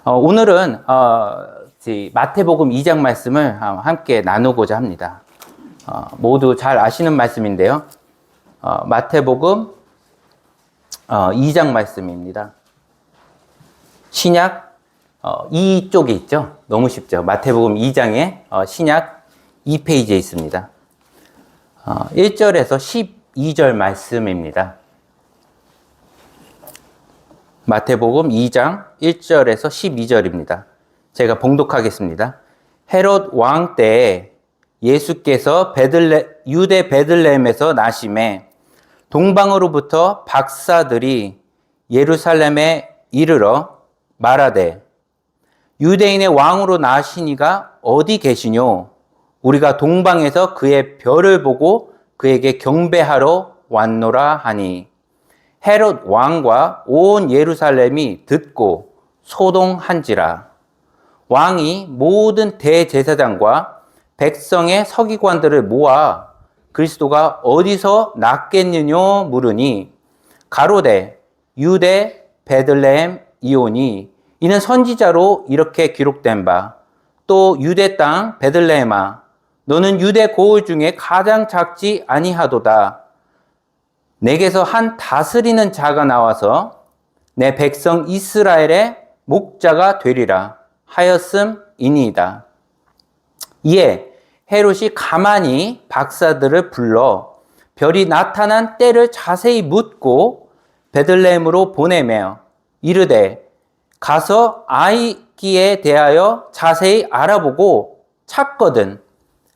오늘은 마태복음 2장 말씀을 함께 나누고자 합니다. 모두 잘 아시는 말씀인데요. 마태복음 2장 말씀입니다. 신약 2쪽에 있죠. 너무 쉽죠. 마태복음 2장에 신약 2페이지에 있습니다. 1절에서 12절 말씀입니다. 마태복음 2장 1절에서 12절입니다. 제가 봉독하겠습니다. 헤롯 왕 때에 예수께서 유대 베들레헴에서 나심에 동방으로부터 박사들이 예루살렘에 이르러 말하되 유대인의 왕으로 나시니가 어디 계시뇨? 우리가 동방에서 그의 별을 보고 그에게 경배하러 왔노라 하니 헤롯 왕과 온 예루살렘이 듣고 소동한지라. 왕이 모든 대제사장과 백성의 서기관들을 모아 그리스도가 어디서 났겠느냐 물으니 가로되 유대 베들레헴 이오니 이는 선지자로 이렇게 기록된 바 또 유대 땅 베들레헴아 너는 유대 고을 중에 가장 작지 아니하도다. 내게서 한 다스리는 자가 나와서 내 백성 이스라엘의 목자가 되리라 하였음이니이다. 이에 헤롯이 가만히 박사들을 불러 별이 나타난 때를 자세히 묻고 베들레헴으로 보내며 이르되 가서 아기에 대하여 자세히 알아보고 찾거든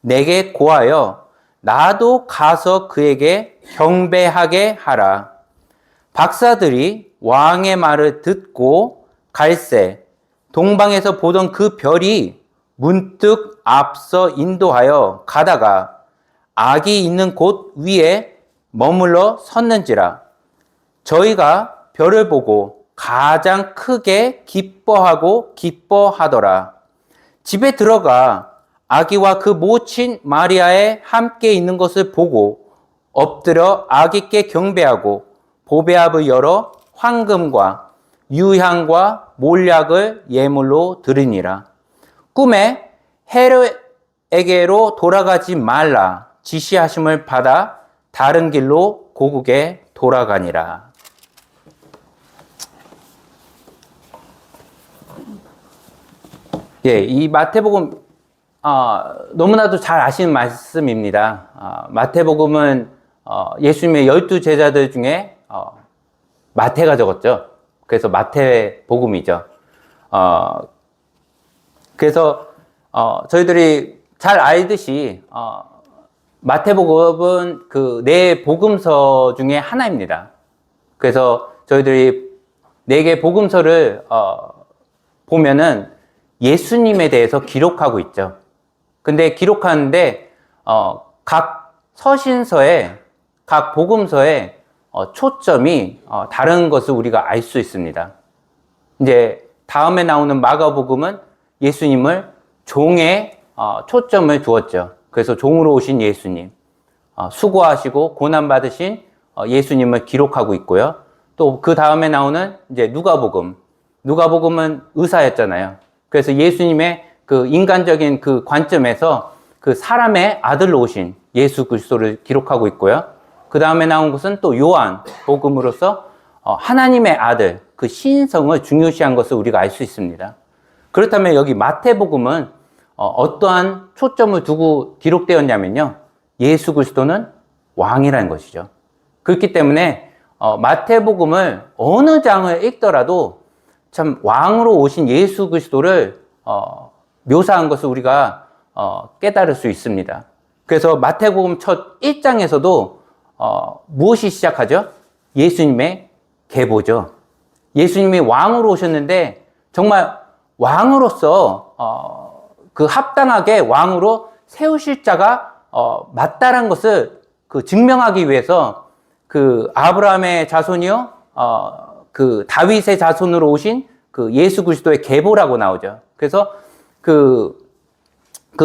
내게 고하여 나도 가서 그에게 경배하게 하라. 박사들이 왕의 말을 듣고 갈새 동방에서 보던 그 별이 문득 앞서 인도하여 가다가 아기 있는 곳 위에 머물러 섰는지라. 저희가 별을 보고 가장 크게 기뻐하더라. 집에 들어가 아기와 그 모친 마리아에 함께 있는 것을 보고 엎드려 아기께 경배하고 보배압을 열어 황금과 유향과 몰약을 예물로 드리니라. 꿈에 헤롯에게로 돌아가지 말라 지시하심을 받아 다른 길로 고국에 돌아가니라. 이 마태복음 너무나도 잘 아시는 말씀입니다. 마태복음은 예수님의 12제자들 중에 마태가 적었죠. 그래서 마태복음이죠. 그래서 저희들이 잘 알듯이 마태복음은 그 네 복음서 중에 하나입니다. 그래서 저희들이 네 개 복음서를 보면은 예수님에 대해서 기록하고 있죠. 근데 기록하는데 각 서신서에 각 복음서에 초점이 다른 것을 우리가 알 수 있습니다. 이제 다음에 나오는 마가복음은 예수님을 종에 초점을 두었죠. 그래서 종으로 오신 예수님, 수고하시고 고난 받으신 예수님을 기록하고 있고요. 또 그 다음에 나오는 이제 누가복음은 의사였잖아요. 그래서 예수님의 그 인간적인 그 관점에서 그 사람의 아들로 오신 예수 그리스도를 기록하고 있고요. 그 다음에 나온 것은 또 요한 복음으로서 하나님의 아들, 그 신성을 중요시한 것을 우리가 알 수 있습니다. 그렇다면 여기 마태복음은 어떠한 초점을 두고 기록되었냐면요. 예수 그리스도는 왕이라는 것이죠. 그렇기 때문에 마태복음을 어느 장을 읽더라도 참 왕으로 오신 예수 그리스도를 묘사한 것을 우리가 깨달을 수 있습니다. 그래서 마태복음 첫 1장에서도 무엇이 시작하죠? 예수님의 계보죠. 예수님이 왕으로 오셨는데 정말 왕으로서 그 합당하게 왕으로 세우실 자가 맞다란 것을 그 증명하기 위해서 그 아브라함의 자손이요, 그 다윗의 자손으로 오신 그 예수 그리스도의 계보라고 나오죠. 그래서 그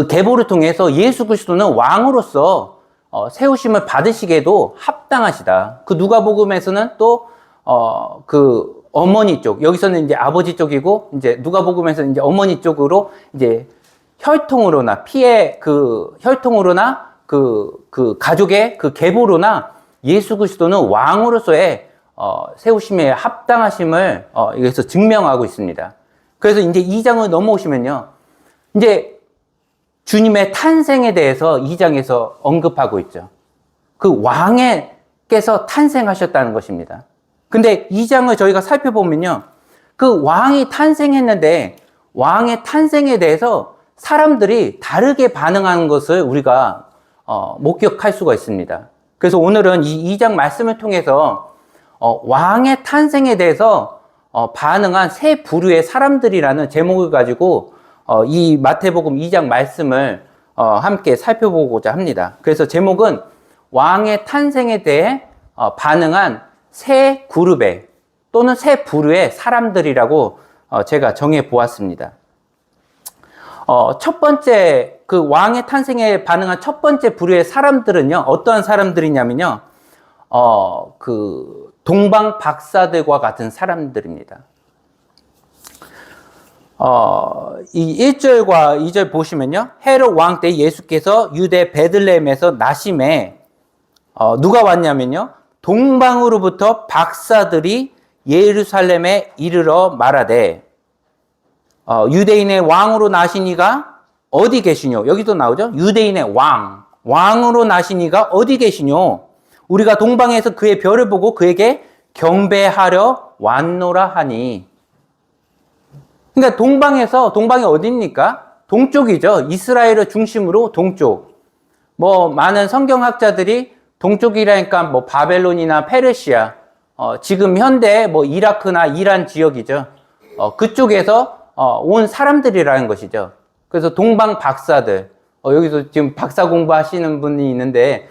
계보를 통해서 예수 그리스도는 왕으로서 세우심을 받으시기에도 합당하시다. 그 누가복음에서는 또 그 어머니 쪽, 여기서는 이제 아버지 쪽이고, 이제 누가복음에서 이제 어머니 쪽으로 이제 혈통으로나 피의 그 혈통으로나 그 가족의 그 계보로나 예수 그리스도는 왕으로서의 세우심에 합당하심을 여기서 증명하고 있습니다. 그래서 이제 2장을 넘어오시면요, 이제 주님의 탄생에 대해서 2장에서 언급하고 있죠. 그 왕께서 탄생하셨다는 것입니다. 근데 2장을 저희가 살펴보면요, 그 왕이 탄생했는데 왕의 탄생에 대해서 사람들이 다르게 반응하는 것을 우리가 목격할 수가 있습니다. 그래서 오늘은 이 2장 말씀을 통해서 왕의 탄생에 대해서 반응한 세 부류의 사람들이라는 제목을 가지고 이 마태복음 2장 말씀을 함께 살펴보고자 합니다. 그래서 제목은 왕의 탄생에 대해 반응한 세 그룹의 또는 세 부류의 사람들이라고 제가 정해 보았습니다. 첫 번째, 그 왕의 탄생에 반응한 첫 번째 부류의 사람들은요, 어떠한 사람들이냐면요, 그 동방 박사들과 같은 사람들입니다. 이 1절과 2절 보시면요, 헤롯 왕 때 예수께서 유대 베들레헴에서 나심에 누가 왔냐면요, 동방으로부터 박사들이 예루살렘에 이르러 말하되 유대인의 왕으로 나시니가 어디 계시뇨? 여기도 나오죠. 유대인의 왕으로 나시니가 어디 계시뇨? 우리가 동방에서 그의 별을 보고 그에게 경배하려 왔노라 하니. 그러니까 동방이 어디입니까? 동쪽이죠. 이스라엘을 중심으로 동쪽. 뭐 많은 성경학자들이 동쪽이라니까 뭐 바벨론이나 페르시아, 지금 현대 뭐 이라크나 이란 지역이죠. 그쪽에서 온 사람들이라는 것이죠. 그래서 동방 박사들, 여기서 지금 박사 공부하시는 분이 있는데,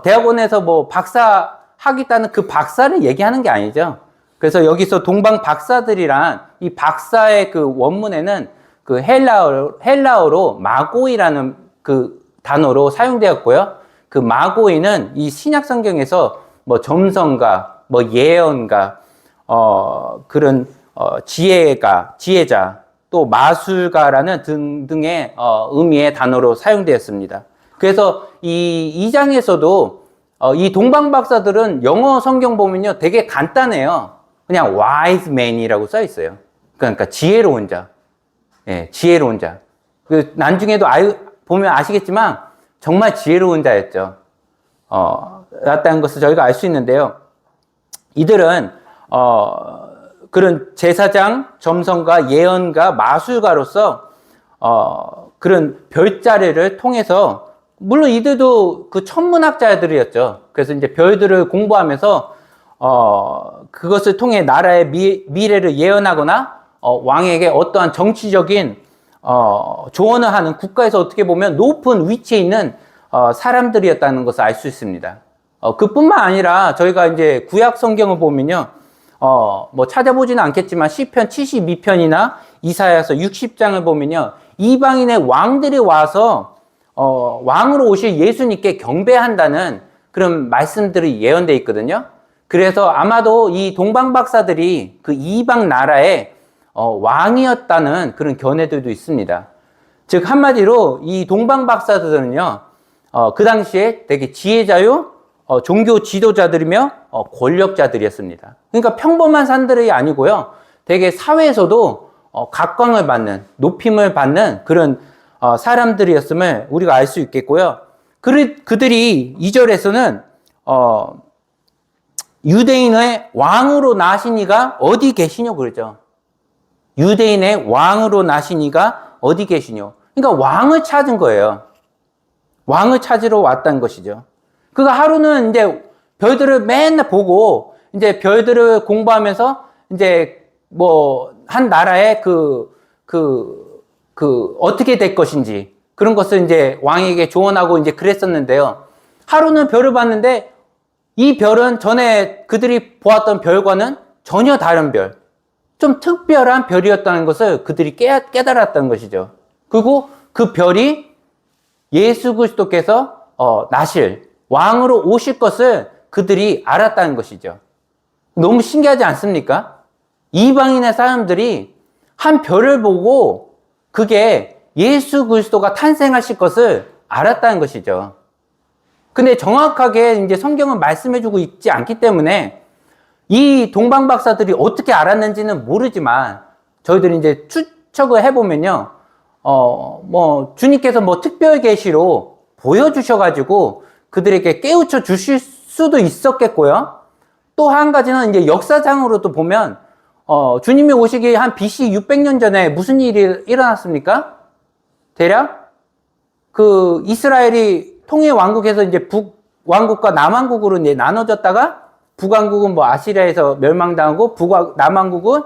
대학원에서 뭐 박사 하겠다는 그 박사를 얘기하는 게 아니죠. 그래서 여기서 동방 박사들이란 이 박사의 그 원문에는 그 헬라어로 마고이라는 그 단어로 사용되었고요. 그 마고이는 이 신약 성경에서 뭐 점성가, 뭐 예언가, 그런 지혜자, 또 마술가라는 등등의 의미의 단어로 사용되었습니다. 그래서 이 2장에서도 이 동방 박사들은 영어 성경 보면요, 되게 간단해요. 그냥 wise man이라고 써 있어요. 그러니까 지혜로운 자. 예, 지혜로운 자. 그 나중에도 보면 아시겠지만 정말 지혜로운 자였죠. 라는 것을 저희가 알 수 있는데요. 이들은 그런 제사장, 점성가, 예언가, 마술가로서 그런 별자리를 통해서, 물론 이들도 그 천문학자들이었죠. 그래서 이제 별들을 공부하면서 그것을 통해 나라의 미래를 예언하거나 왕에게 어떠한 정치적인 조언을 하는, 국가에서 어떻게 보면 높은 위치에 있는 사람들이었다는 것을 알 수 있습니다. 그뿐만 아니라 저희가 이제 구약 성경을 보면요, 뭐 찾아보지는 않겠지만 시편 72편이나 이사야서 60장을 보면요, 이방인의 왕들이 와서 왕으로 오실 예수님께 경배한다는 그런 말씀들이 예언되어 있거든요. 그래서 아마도 이 동방 박사들이 그 이방 나라의 왕이었다는 그런 견해들도 있습니다. 즉 한마디로 이 동방 박사들은요, 그 당시에 되게 지혜자요, 종교 지도자들이며 권력자들이었습니다. 그러니까 평범한 사람들이 아니고요, 되게 사회에서도 각광을 받는, 높임을 받는 그런 사람들이었음을 우리가 알 수 있겠고요. 그들이 2절에서는 유대인의 왕으로 나시니가 어디 계시뇨 그러죠. 유대인의 왕으로 나시니가 어디 계시뇨. 그러니까 왕을 찾은 거예요. 왕을 찾으러 왔다는 것이죠. 그가 하루는 이제 별들을 맨날 보고, 이제 별들을 공부하면서 이제 뭐 한 나라의 어떻게 될 것인지 그런 것을 이제 왕에게 조언하고 이제 그랬었는데요. 하루는 별을 봤는데 이 별은 전에 그들이 보았던 별과는 전혀 다른 별, 좀 특별한 별이었다는 것을 그들이 깨달았다는 것이죠. 그리고 그 별이 예수 그리스도께서 나실 왕으로 오실 것을 그들이 알았다는 것이죠. 너무 신기하지 않습니까? 이방인의 사람들이 한 별을 보고 그게 예수 그리스도가 탄생하실 것을 알았다는 것이죠. 근데 정확하게 이제 성경은 말씀해주고 있지 않기 때문에 이 동방 박사들이 어떻게 알았는지는 모르지만 저희들이 이제 추측을 해보면요, 주님께서 특별 계시로 보여주셔가지고 그들에게 깨우쳐 주실 수도 있었겠고요. 또 한 가지는 이제 역사상으로도 보면 주님이 오시기 한 BC 600년 전에 무슨 일이 일어났습니까? 대략 그 이스라엘이 통일 왕국에서 이제 북왕국과 남왕국으로 이제 나눠졌다가 북왕국은 아시리아에서 멸망당하고 남왕국은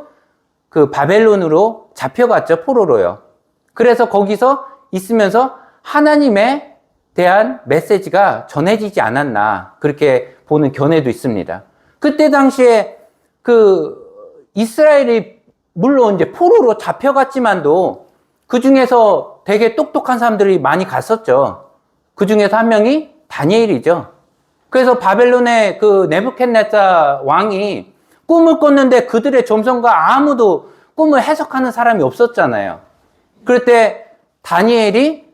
그 바벨론으로 잡혀갔죠, 포로로요. 그래서 거기서 있으면서 하나님에 대한 메시지가 전해지지 않았나, 그렇게 보는 견해도 있습니다. 그때 당시에 그 이스라엘이 물론 이제 포로로 잡혀갔지만도 그 중에서 되게 똑똑한 사람들이 많이 갔었죠. 그 중에서 한 명이 다니엘이죠. 그래서 바벨론의 그 네부갓네살 왕이 꿈을 꿨는데 그들의 점성과 아무도 꿈을 해석하는 사람이 없었잖아요. 그럴 때 다니엘이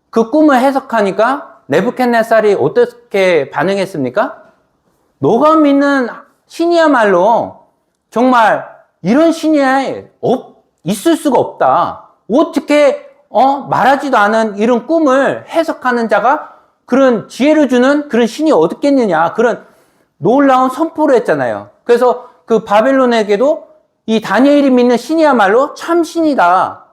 그 꿈을 해석하니까 네부갓네살이 어떻게 반응했습니까? 너가 믿는 신이야말로 정말 이런 신이 있을 수가 없다. 어떻게 말하지도 않은 이런 꿈을 해석하는 자가 그런 지혜를 주는 그런 신이 어딨겠느냐, 그런 놀라운 선포를 했잖아요. 그래서 그 바벨론에게도 이 다니엘이 믿는 신이야말로 참 신이다,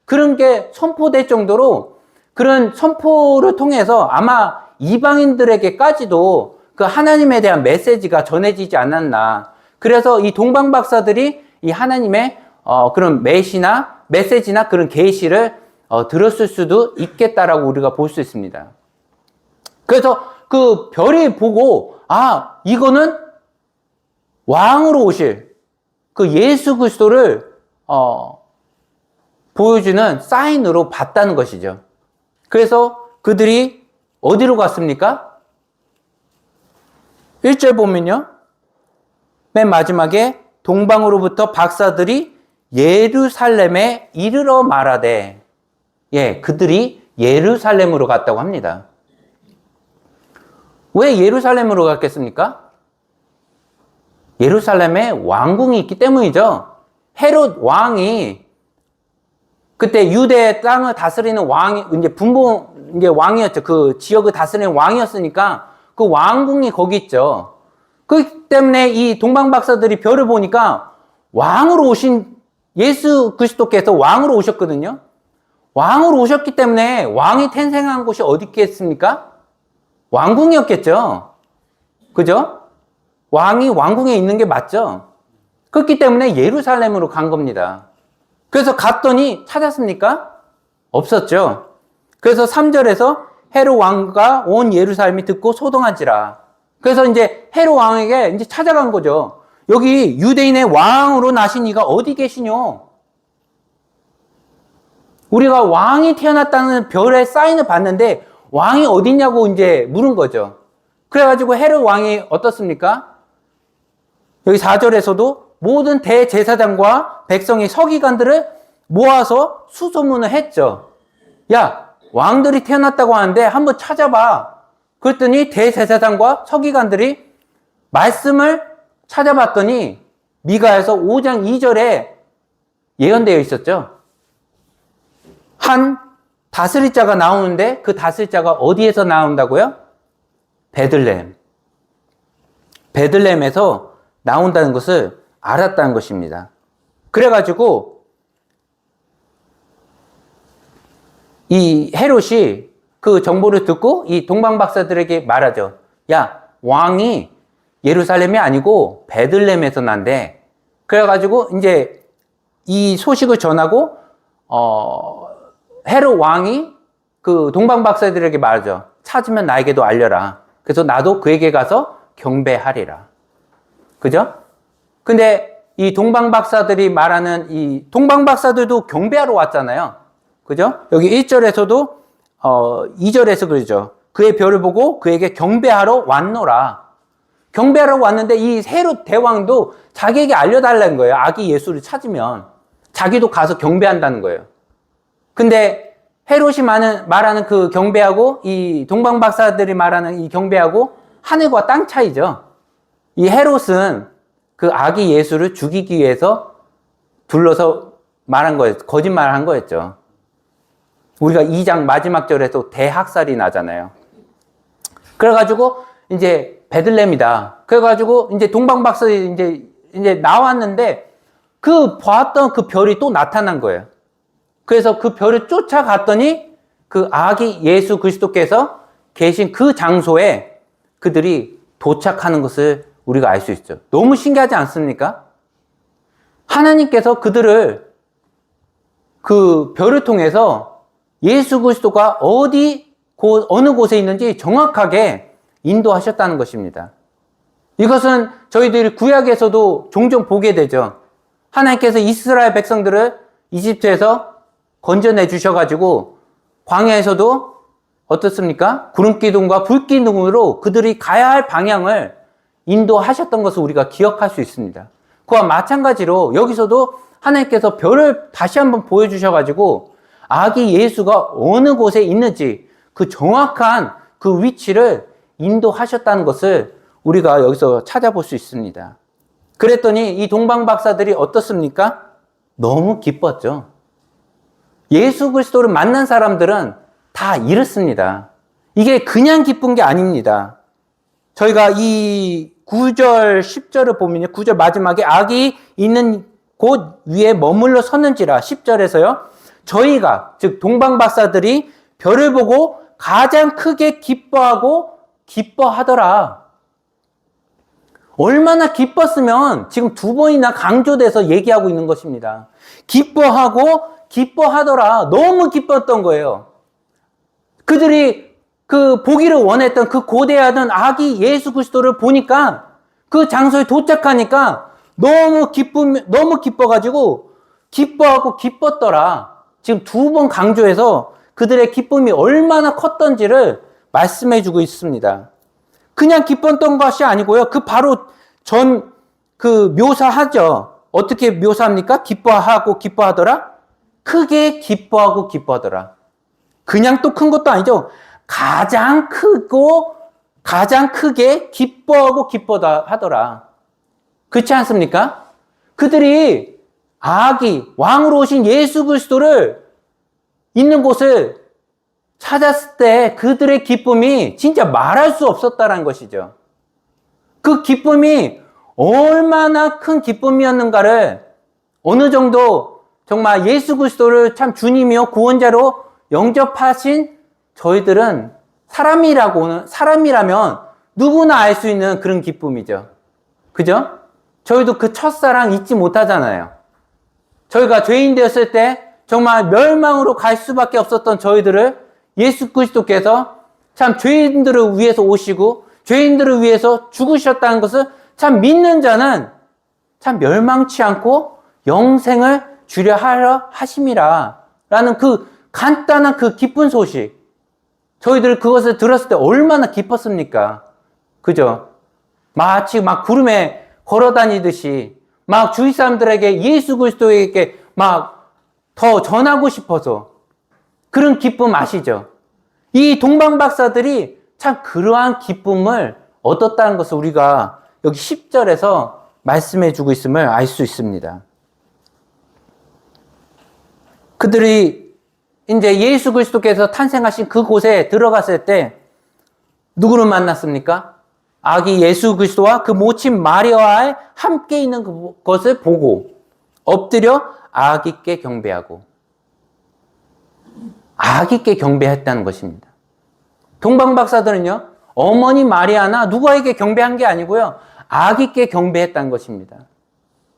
그런 게 선포될 정도로 그런 선포를 통해서 아마 이방인들에게까지도 그 하나님에 대한 메시지가 전해지지 않았나. 그래서 이 동방 박사들이 이 하나님의 그런 메시지나 그런 계시를 들었을 수도 있겠다라고 우리가 볼 수 있습니다. 그래서 그 별이 보고 이거는 왕으로 오실 그 예수 그리스도를 보여주는 사인으로 봤다는 것이죠. 그래서 그들이 어디로 갔습니까? 1절 보면요, 맨 마지막에 동방으로부터 박사들이 예루살렘에 이르러 말하되, 그들이 예루살렘으로 갔다고 합니다. 왜 예루살렘으로 갔겠습니까? 예루살렘에 왕궁이 있기 때문이죠. 헤롯 왕이 그때 유대 땅을 다스리는 왕이 이제 왕이었죠. 그 지역을 다스리는 왕이었으니까 그 왕궁이 거기 있죠. 그렇기 때문에 이 동방 박사들이 별을 보니까 왕으로 오신 예수 그리스도께서 왕으로 오셨거든요. 왕으로 오셨기 때문에 왕이 탄생한 곳이 어디 있겠습니까? 왕궁이었겠죠. 그죠? 왕이 왕궁에 있는 게 맞죠. 그렇기 때문에 예루살렘으로 간 겁니다. 그래서 갔더니 찾았습니까? 없었죠. 그래서 3절에서 헤롯 왕과 온 예루살렘이 듣고 소동한지라. 그래서 이제 헤롯 왕에게 이제 찾아간 거죠. 여기 유대인의 왕으로 나신 이가 어디 계시뇨? 우리가 왕이 태어났다는 별의 사인을 봤는데 왕이 어디냐고 이제 물은 거죠. 그래가지고 헤롯 왕이 어떻습니까? 여기 4절에서도 모든 대제사장과 백성이 서기관들을 모아서 수소문을 했죠. 야, 왕들이 태어났다고 하는데 한번 찾아봐. 그랬더니 대제사장과 서기관들이 말씀을 찾아봤더니 미가에서 5장 2절에 예언되어 있었죠. 한 다스릴 자가 나오는데 그 다스릴 자가 어디에서 나온다고요? 베들레헴에서 나온다는 것을 알았다는 것입니다. 그래가지고 이 헤롯이 그 정보를 듣고 이 동방 박사들에게 말하죠. 야, 왕이 예루살렘이 아니고 베들레헴에서 난대. 그래가지고 이제 이 소식을 전하고 헤롯 왕이 그 동방 박사들에게 말하죠. 찾으면 나에게도 알려라. 그래서 나도 그에게 가서 경배하리라. 그죠? 근데 이 동방 박사들이 말하는 이 동방 박사들도 경배하러 왔잖아요. 그죠? 여기 1절에서도 2절에서 그러죠. 그의 별을 보고 그에게 경배하러 왔노라. 경배하러 왔는데 이 헤롯 대왕도 자기에게 알려달라는 거예요. 아기 예수를 찾으면. 자기도 가서 경배한다는 거예요. 근데 헤롯이 말하는 그 경배하고 이 동방박사들이 말하는 이 경배하고 하늘과 땅 차이죠. 이 헤롯은 그 아기 예수를 죽이기 위해서 둘러서 말한 거예요. 거짓말을 한 거였죠. 우리가 2장 마지막 절에서 대학살이 나잖아요. 그래가지고 이제 베들레헴이다. 그래가지고 이제 동방박사들이 이제 나왔는데 그 봤던 그 별이 또 나타난 거예요. 그래서 그 별을 쫓아갔더니 그 아기 예수 그리스도께서 계신 그 장소에 그들이 도착하는 것을 우리가 알 수 있죠. 너무 신기하지 않습니까? 하나님께서 그들을 그 별을 통해서 예수 그리스도가 어느 곳에 있는지 정확하게 인도하셨다는 것입니다. 이것은 저희들이 구약에서도 종종 보게 되죠. 하나님께서 이스라엘 백성들을 이집트에서 건져내 주셔가지고 광야에서도 어떻습니까? 구름기둥과 불기둥으로 그들이 가야 할 방향을 인도하셨던 것을 우리가 기억할 수 있습니다. 그와 마찬가지로 여기서도 하나님께서 별을 다시 한번 보여주셔가지고 아기 예수가 어느 곳에 있는지 그 정확한 그 위치를 인도하셨다는 것을 우리가 여기서 찾아볼 수 있습니다. 그랬더니 이 동방박사들이 어떻습니까? 너무 기뻤죠. 예수 그리스도를 만난 사람들은 다 이렇습니다. 이게 그냥 기쁜 게 아닙니다. 저희가 이 9절, 10절을 보면요. 9절 마지막에 아기 있는 곳 위에 머물러 섰는지라 10절에서요. 저희가, 즉 동방박사들이 별을 보고 가장 크게 기뻐하더라. 얼마나 기뻤으면 지금 두 번이나 강조돼서 얘기하고 있는 것입니다. 기뻐하더라. 너무 기뻤던 거예요. 그들이 그 보기를 원했던 그 고대하던 아기 예수 그리스도를 보니까 그 장소에 도착하니까 너무 기뻐가지고 기뻐하고 기뻤더라. 지금 두 번 강조해서 그들의 기쁨이 얼마나 컸던지를 말씀해 주고 있습니다. 그냥 기뻤던 것이 아니고요. 그 바로 그 묘사하죠. 어떻게 묘사합니까? 기뻐하고 기뻐하더라? 크게 기뻐하고 기뻐하더라. 그냥 또 큰 것도 아니죠. 가장 크게 기뻐하고 기뻐하더라. 그렇지 않습니까? 그들이 왕으로 오신 예수 그리스도를 있는 곳을 찾았을 때 그들의 기쁨이 진짜 말할 수 없었다는 것이죠. 그 기쁨이 얼마나 큰 기쁨이었는가를 어느 정도 정말 예수 그리스도를 참 주님이요 구원자로 영접하신 저희들은 사람이라면 누구나 알 수 있는 그런 기쁨이죠. 그죠? 저희도 그 첫사랑 잊지 못하잖아요. 저희가 죄인 되었을 때 정말 멸망으로 갈 수밖에 없었던 저희들을 예수 그리스도께서 참 죄인들을 위해서 오시고 죄인들을 위해서 죽으셨다는 것을 참 믿는 자는 참 멸망치 않고 영생을 주려 하려 하심이라 라는 그 간단한 그 기쁜 소식. 저희들 그것을 들었을 때 얼마나 기뻤습니까? 그죠? 마치 막 구름에 걸어 다니듯이 막 주위 사람들에게 예수 그리스도에게 막 더 전하고 싶어서 그런 기쁨 아시죠? 이 동방박사들이 참 그러한 기쁨을 얻었다는 것을 우리가 여기 10절에서 말씀해 주고 있음을 알 수 있습니다. 그들이 이제 예수 그리스도께서 탄생하신 그곳에 들어갔을 때 누구를 만났습니까? 아기 예수 그리스도와 그 모친 마리아와 함께 있는 것을 보고 엎드려 아기께 경배하고 아기께 경배했다는 것입니다. 동방박사들은요, 어머니 마리아나 누구에게 경배한 게 아니고요, 아기께 경배했다는 것입니다.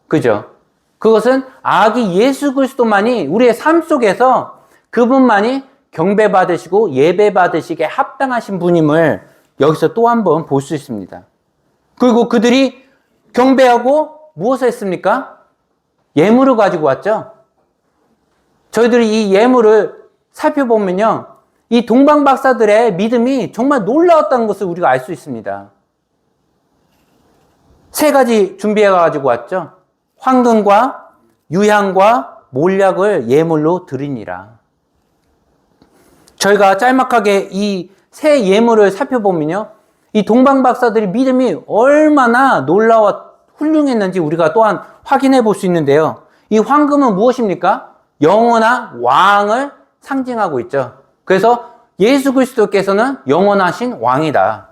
그죠? 그것은 아기 예수 그리스도만이 우리의 삶 속에서 그분만이 경배받으시고 예배받으시기에 합당하신 분임을 여기서 또 한 번 볼 수 있습니다. 그리고 그들이 경배하고 무엇을 했습니까? 예물을 가지고 왔죠. 저희들이 이 예물을 살펴보면요, 이 동방박사들의 믿음이 정말 놀라웠다는 것을 우리가 알 수 있습니다. 세 가지 준비해 가지고 왔죠. 황금과 유향과 몰약을 예물로 드리니라. 저희가 짤막하게 이 세 예물을 살펴보면요, 이 동방박사들이 믿음이 얼마나 놀라워 훌륭했는지 우리가 또한 확인해 볼 수 있는데요. 이 황금은 무엇입니까? 영원한 왕을 상징하고 있죠. 그래서 예수 그리스도께서는 영원하신 왕이다.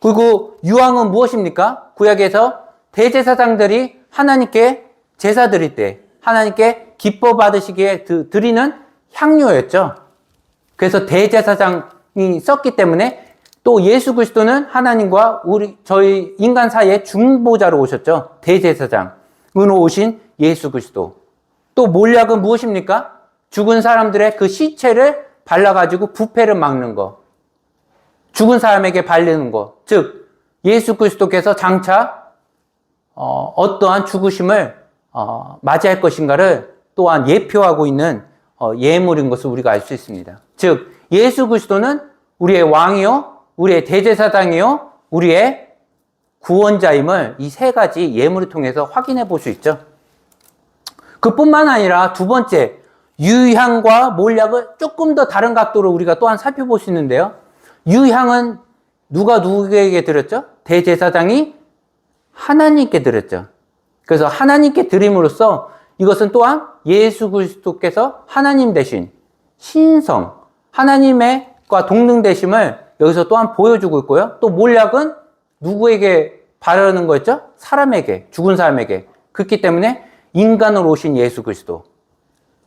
그리고 유황은 무엇입니까? 구약에서 대제사장들이 하나님께 제사 드릴 때 하나님께 기뻐 받으시기에 드리는 향료였죠. 그래서 대제사장이 썼기 때문에 또 예수 그리스도는 하나님과 저희 인간 사이의 중보자로 오셨죠. 대제사장으로 오신 예수 그리스도. 또 몰약은 무엇입니까? 죽은 사람들의 그 시체를 발라가지고 부패를 막는 거. 죽은 사람에게 바르는 것, 즉 예수 그리스도께서 장차 어떠한 죽으심을 맞이할 것인가를 또한 예표하고 있는 예물인 것을 우리가 알 수 있습니다. 즉 예수 그리스도는 우리의 왕이요, 우리의 대제사장이요, 우리의 구원자임을 이 세 가지 예물을 통해서 확인해 볼 수 있죠. 그뿐만 아니라 두 번째, 유향과 몰약을 조금 더 다른 각도로 우리가 또한 살펴볼 수 있는데요. 유향은 누가 누구에게 드렸죠? 대제사장이 하나님께 드렸죠. 그래서 하나님께 드림으로써 이것은 또한 예수 그리스도께서 하나님 대신 신성, 하나님과 동등되심을 여기서 또한 보여주고 있고요. 또 몰약은 누구에게 바르는 거였죠? 사람에게, 죽은 사람에게. 그렇기 때문에 인간으로 오신 예수 그리스도.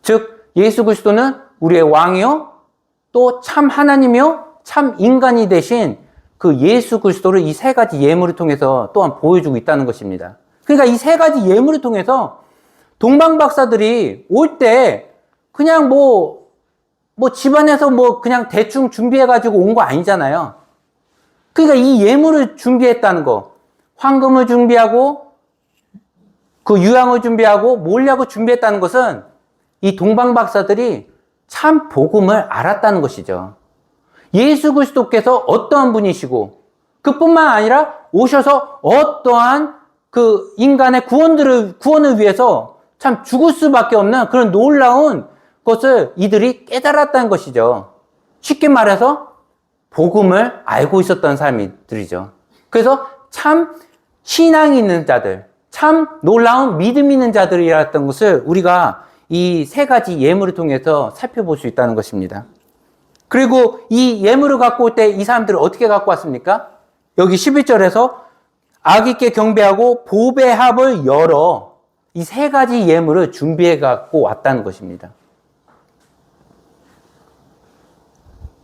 즉 예수 그리스도는 우리의 왕이요, 또 참 하나님이요, 참 인간이 되신 그 예수 그리스도를 이 세 가지 예물을 통해서 또한 보여주고 있다는 것입니다. 그러니까 이 세 가지 예물을 통해서 동방박사들이 올 때 그냥 뭐 집안에서 그냥 대충 준비해가지고 온 거 아니잖아요. 그러니까 이 예물을 준비했다는 거, 황금을 준비하고 그 유향을 준비하고 몰약을 준비했다는 것은 이 동방박사들이 참 복음을 알았다는 것이죠. 예수 그리스도께서 어떠한 분이시고 그뿐만 아니라 오셔서 어떠한 그 인간의 구원을 위해서 참 죽을 수밖에 없는 그런 놀라운 것을 이들이 깨달았다는 것이죠. 쉽게 말해서 복음을 알고 있었던 사람들이죠. 그래서 참 신앙이 있는 자들, 참 놀라운 믿음 있는 자들이었던 것을 우리가 이 세 가지 예물을 통해서 살펴볼 수 있다는 것입니다. 그리고 이 예물을 갖고 올 때 이 사람들을 어떻게 갖고 왔습니까? 여기 11절에서 아기께 경배하고 보배 합을 열어 이 세 가지 예물을 준비해 갖고 왔다는 것입니다.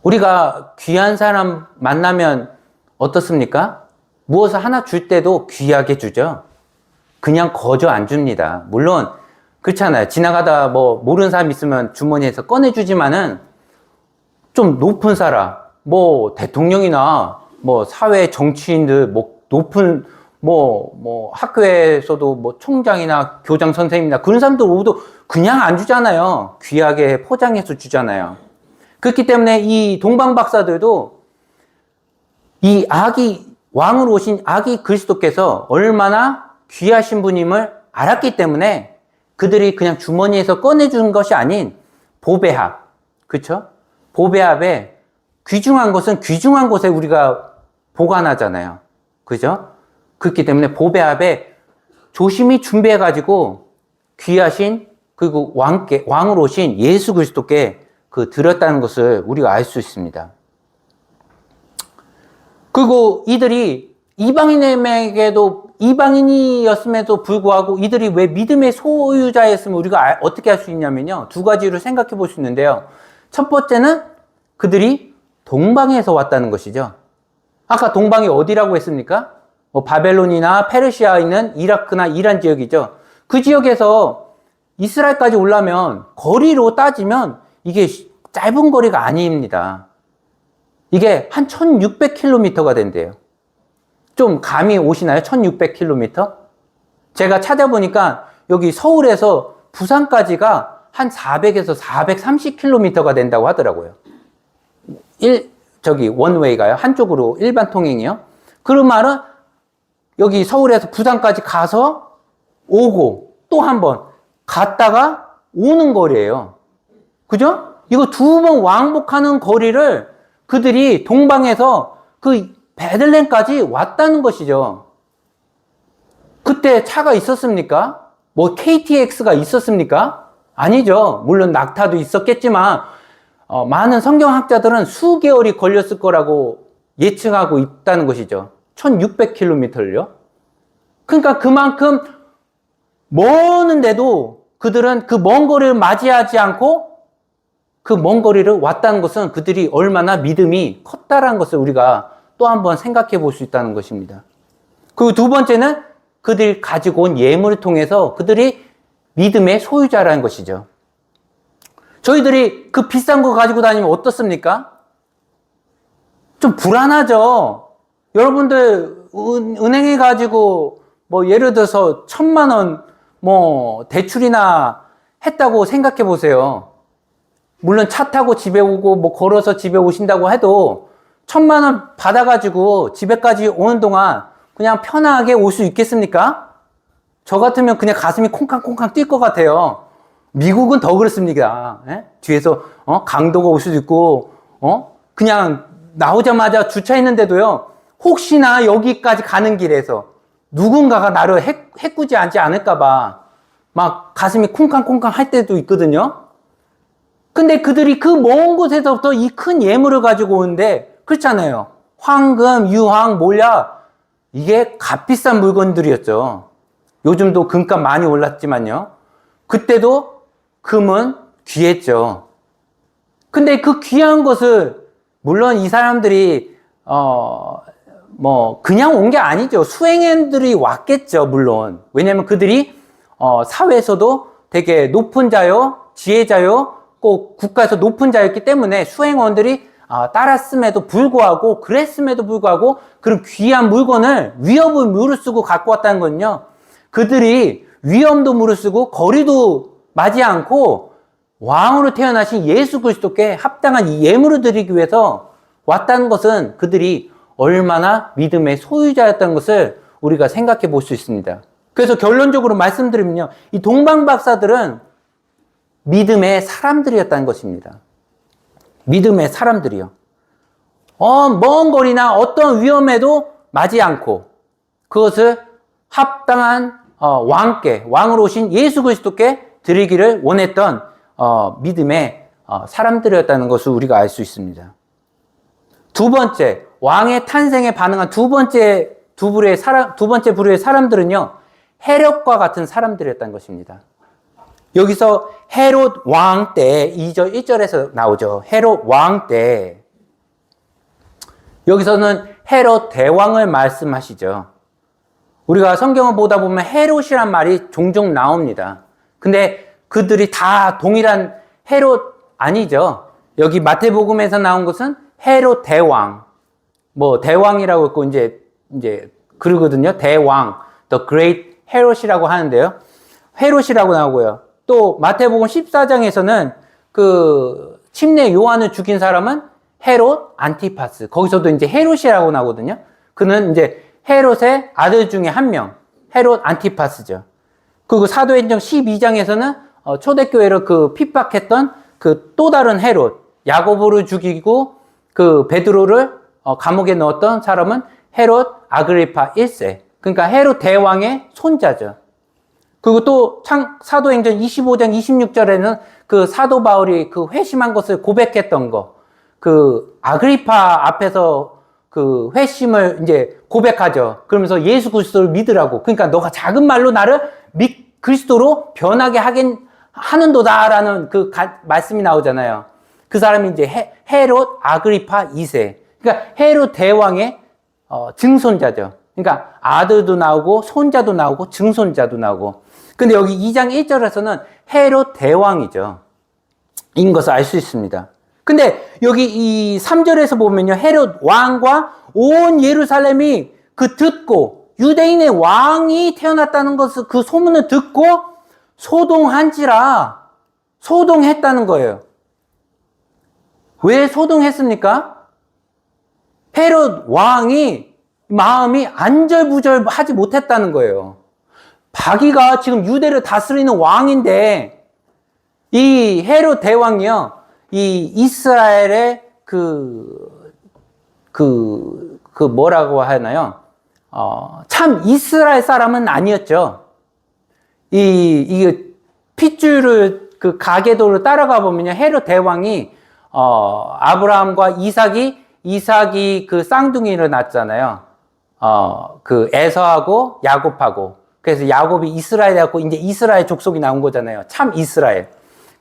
우리가 귀한 사람 만나면 어떻습니까? 무엇을 하나 줄 때도 귀하게 주죠. 그냥 거저 안 줍니다. 물론 그렇잖아요. 지나가다 모르는 사람 있으면 주머니에서 꺼내주지만은 좀 높은 사람, 대통령이나 사회 정치인들, 높은 학교에서도 총장이나 교장 선생님이나 그런 사람들 모두 그냥 안 주잖아요. 귀하게 포장해서 주잖아요. 그렇기 때문에 이 동방박사들도 이 왕으로 오신 아기 그리스도께서 얼마나 귀하신 분임을 알았기 때문에 그들이 그냥 주머니에서 꺼내준 것이 아닌 보배합, 그렇죠? 보배합에 귀중한 것은 귀중한 곳에 우리가 보관하잖아요. 그죠? 그렇기 때문에 보배합에 조심히 준비해가지고 귀하신 그리고 왕으로 오신 예수 그리스도께 드렸다는 것을 우리가 알 수 있습니다. 그리고 이들이 이방인이었음에도 불구하고 이들이 왜 믿음의 소유자였음을 우리가 어떻게 알 수 있냐면요. 두 가지로 생각해 볼 수 있는데요. 첫 번째는 그들이 동방에서 왔다는 것이죠. 아까 동방이 어디라고 했습니까? 바벨론이나 페르시아에 있는 이라크나 이란 지역이죠. 그 지역에서 이스라엘까지 오려면 거리로 따지면 이게 짧은 거리가 아닙니다. 이게 한 1600km가 된대요. 좀 감이 오시나요? 1600km? 제가 찾아보니까 여기 서울에서 부산까지가 한 400에서 430km가 된다고 하더라고요. 원웨이가요? 한쪽으로 일반 통행이요? 그런 말은 여기 서울에서 부산까지 가서 오고 또 한 번 갔다가 오는 거리예요. 그죠? 이거 두 번 왕복하는 거리를 그들이 동방에서 그 베들레헴까지 왔다는 것이죠. 그때 차가 있었습니까? 뭐 KTX가 있었습니까? 아니죠. 물론 낙타도 있었겠지만 많은 성경학자들은 수개월이 걸렸을 거라고 예측하고 있다는 것이죠. 1600km를요. 그러니까 그만큼 먼데도 그들은 그 먼 거리를 맞이하지 않고 그 먼 거리를 왔다는 것은 그들이 얼마나 믿음이 컸다라는 것을 우리가 또 한번 생각해 볼 수 있다는 것입니다. 그리고 두 번째는 그들이 가지고 온 예물을 통해서 그들이 믿음의 소유자라는 것이죠. 저희들이 그 비싼 거 가지고 다니면 어떻습니까? 좀 불안하죠. 여러분들 은행에 가지고 뭐 예를 들어서 1000만 원 뭐 대출이나 했다고 생각해 보세요. 물론 차 타고 집에 오고 뭐 걸어서 집에 오신다고 해도 1000만 원 받아가지고 집에까지 오는 동안 그냥 편하게 올 수 있겠습니까? 저 같으면 그냥 가슴이 콩캉콩캉 뛸 것 같아요. 미국은 더 그렇습니다. 예? 뒤에서 강도가 올 수도 있고 그냥 나오자마자 주차했는데도요. 혹시나 여기까지 가는 길에서 누군가가 나를 해꾸지 않지 않을까봐 막 가슴이 쿵쾅쿵쾅 할 때도 있거든요. 근데 그들이 그 먼 곳에서부터 이 큰 예물을 가지고 오는데 그렇잖아요. 황금, 유황, 몰약 이게 값비싼 물건들이었죠. 요즘도 금값 많이 올랐지만요. 그때도 금은 귀했죠. 근데 그 귀한 것을 물론 이 사람들이 뭐 그냥 온 게 아니죠. 수행인들이 왔겠죠. 물론. 왜냐하면 그들이 사회에서도 되게 높은 자요, 지혜자요, 꼭 국가에서 높은 자였기 때문에 수행원들이 따랐음에도 불구하고 그랬음에도 불구하고 그런 귀한 물건을 위협을 무릅쓰고 갖고 왔다는 건요. 그들이 위험도 무릅쓰고 거리도 맞지 않고 왕으로 태어나신 예수 그리스도께 합당한 이 예물을 드리기 위해서 왔다는 것은 그들이 얼마나 믿음의 소유자였다는 것을 우리가 생각해 볼 수 있습니다. 그래서 결론적으로 말씀드리면요. 이 동방 박사들은 믿음의 사람들이었다는 것입니다. 믿음의 사람들이요. 먼 거리나 어떤 위험에도 맞지 않고 그것을 합당한 왕으로 오신 예수 그리스도께 드리기를 원했던 믿음의 사람들이었다는 것을 우리가 알 수 있습니다. 두 번째, 왕의 탄생에 반응한 두 번째 부류의 사람들은요, 헤롯과 같은 사람들이었다는 것입니다. 여기서 헤롯 왕 때 2절 1절에서 나오죠. 헤롯 왕 때. 여기서는 헤롯 대왕을 말씀하시죠. 우리가 성경을 보다 보면 헤롯이란 말이 종종 나옵니다. 근데 그들이 다 동일한 헤롯 아니죠. 여기 마태복음에서 나온 것은 헤롯 대왕. 뭐 대왕이라고 했고 이제 그러거든요. 대왕, the great 헤롯이라고 하는데요. 헤롯이라고 나오고요. 또 마태복음 14장에서는 그 침례 요한을 죽인 사람은 헤롯 안티파스. 거기서도 이제 헤롯이라고 나오거든요. 그는 이제 헤롯의 아들 중에 한 명, 헤롯 안티파스죠. 그리고 사도행전 12장에서는 초대교회를 그 핍박했던 그 또 다른 헤롯, 야고보를 죽이고 그 베드로를 감옥에 넣었던 사람은 헤롯 아그리파 1세. 그러니까 헤롯 대왕의 손자죠. 그리고 또 사도행전 25장 26절에는 그 사도 바울이 그 회심한 것을 고백했던 거. 그 아그리파 앞에서 그 회심을 이제 고백하죠. 그러면서 예수 그리스도를 믿으라고. 그러니까 너가 작은 말로 나를 그리스도로 변하게 하는도다라는 그 말씀이 나오잖아요. 그 사람이 이제 헤롯 아그리파 2세. 그러니까 헤롯 대왕의 증손자죠. 그러니까 아들도 나오고 손자도 나오고 증손자도 나오고. 근데 여기 2장 1절에서는 헤롯 대왕이죠. 인 것을 알 수 있습니다. 근데 여기 이 3절에서 보면요. 헤롯 왕과 온 예루살렘이 그 듣고 유대인의 왕이 태어났다는 것을 그 소문을 듣고 소동했다는 거예요. 왜 소동했습니까? 헤롯 왕이 마음이 안절부절하지 못했다는 거예요. 마귀가 지금 유대를 다스리는 왕인데 이 헤롯 대왕이요, 이 이스라엘의 뭐라고 하나요? 참 이스라엘 사람은 아니었죠. 이게 핏줄을 그 가계도를 따라가 보면요, 헤롯 대왕이 아브라함과 이삭이 그 쌍둥이를 낳았잖아요. 그 에서하고 야곱하고. 그래서 야곱이 이스라엘 해갖고 이제 이스라엘 족속이 나온 거잖아요. 참 이스라엘.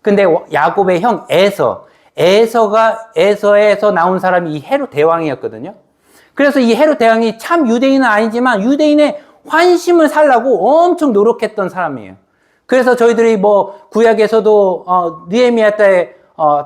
근데 야곱의 형 에서에서 나온 사람이 이 헤롯 대왕이었거든요. 그래서 이 헤롯 대왕이 참 유대인은 아니지만 유대인의 환심을 살라고 엄청 노력했던 사람이에요. 그래서 저희들이 뭐 구약에서도 느헤미야 때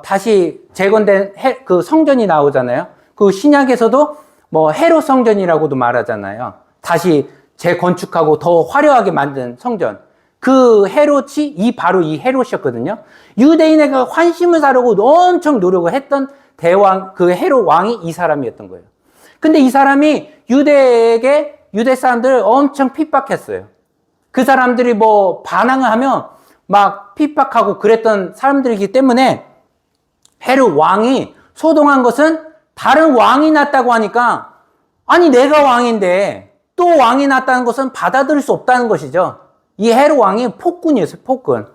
다시 재건된 그 성전이 나오잖아요. 그 신약에서도 뭐 헤롯 성전이라고도 말하잖아요. 다시 재건축하고 더 화려하게 만든 성전. 그 헤롯이 바로 이 헤롯이었거든요. 유대인의 그 환심을 사려고 엄청 노력을 했던 그 헤롯 왕이 이 사람이었던 거예요. 근데 이 사람이 유대 사람들을 엄청 핍박했어요. 그 사람들이 뭐 반항을 하면 막 핍박하고 그랬던 사람들이기 때문에 헤롯 왕이 소동한 것은 다른 왕이 났다고 하니까, 아니 내가 왕인데 또 왕이 났다는 것은 받아들일 수 없다는 것이죠. 이 헤롯 왕이 폭군이었어요, 폭군.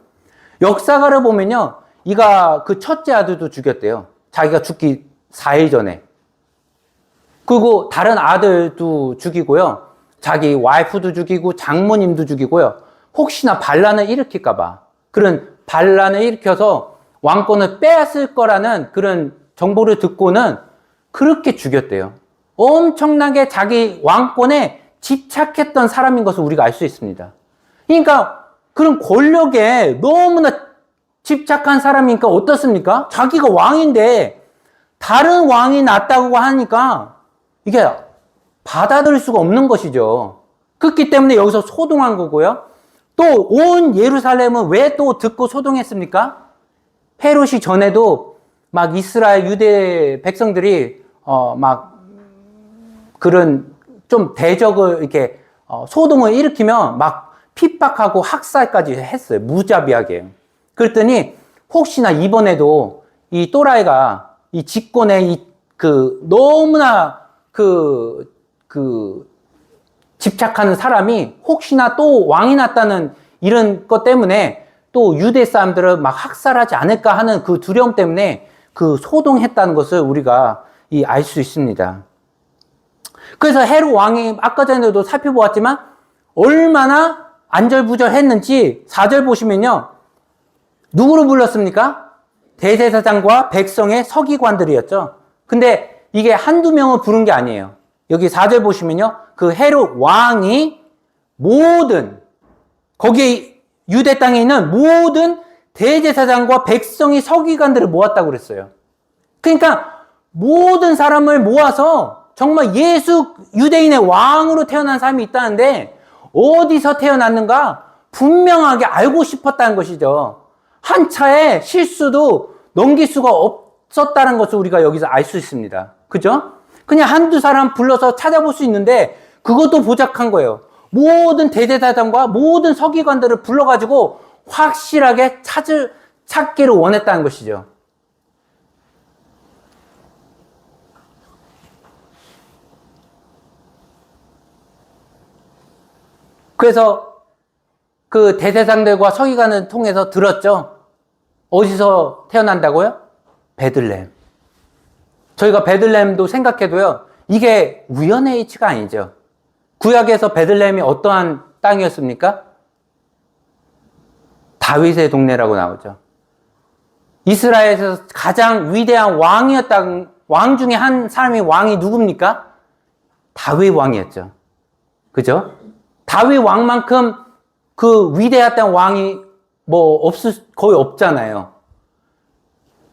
역사가를 보면요, 이가 그 첫째 아들도 죽였대요. 자기가 죽기 4일 전에. 그리고 다른 아들도 죽이고요. 자기 와이프도 죽이고 장모님도 죽이고요. 혹시나 반란을 일으킬까봐. 그런 반란을 일으켜서 왕권을 빼앗을 거라는 그런 정보를 듣고는 그렇게 죽였대요. 엄청나게 자기 왕권에 집착했던 사람인 것을 우리가 알 수 있습니다. 그러니까 그런 권력에 너무나 집착한 사람이니까 어떻습니까? 자기가 왕인데 다른 왕이 낫다고 하니까 이게 받아들일 수가 없는 것이죠. 그렇기 때문에 여기서 소동한 거고요. 또 온 예루살렘은 왜 또 듣고 소동했습니까? 헤롯이 전에도 막 이스라엘 유대 백성들이 막 그런 좀 대적을 이렇게 소동을 일으키면 막 핍박하고 학살까지 했어요. 무자비하게. 그랬더니 혹시나 이번에도 이 또라이가 이 집권에 너무나 집착하는 사람이 혹시나 또 왕이 났다는 이런 것 때문에 또 유대 사람들을 막 학살하지 않을까 하는 그 두려움 때문에 그 소동했다는 것을 우리가 알 수 있습니다. 그래서 헤롯 왕이 아까 전에도 살펴보았지만 얼마나 안절부절했는지 4절 보시면요. 누구로 불렀습니까? 대제사장과 백성의 서기관들이었죠. 근데 이게 한두 명을 부른 게 아니에요. 여기 4절 보시면요. 그 헤롯 왕이 거기에 유대 땅에 있는 모든 대제사장과 백성의 서기관들을 모았다고 그랬어요. 그러니까 모든 사람을 모아서 정말 유대인의 왕으로 태어난 사람이 있다는데 어디서 태어났는가 분명하게 알고 싶었다는 것이죠. 한 차의 실수도 넘길 수가 없었다는 것을 우리가 여기서 알 수 있습니다. 그죠? 그냥 한두 사람 불러서 찾아볼 수 있는데 그것도 보작한 거예요. 모든 대제사장과 모든 서기관들을 불러가지고 확실하게 찾기를 원했다는 것이죠. 그래서 그 대제사장들과 서기관을 통해서 들었죠. 어디서 태어난다고요? 베들레헴. 저희가 베들레헴도 생각해도요, 이게 우연의 이치가 아니죠. 구약에서 베들레헴이 어떠한 땅이었습니까? 다윗의 동네라고 나오죠. 이스라엘에서 가장 위대한 왕 중에 한 사람이 왕이 누굽니까? 다윗 왕이었죠. 그죠? 다윗 왕만큼 그 위대했던 왕이 거의 없잖아요.